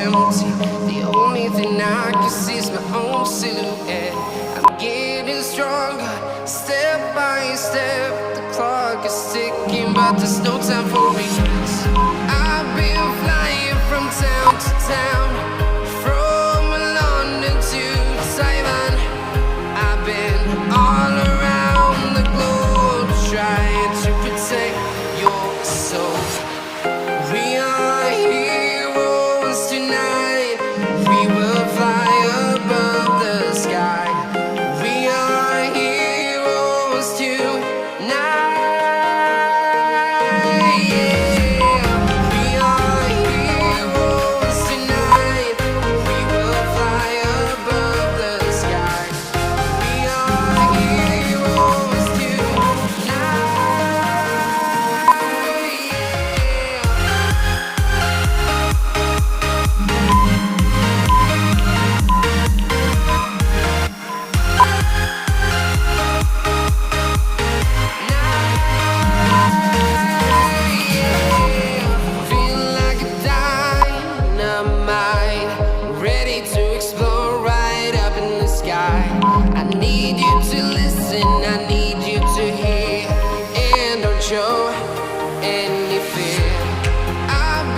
empty. The only thing I can see is my own silhouette. I'm getting stronger, step by step. The clock is ticking, but there's no time for me. I've been flying from town to town.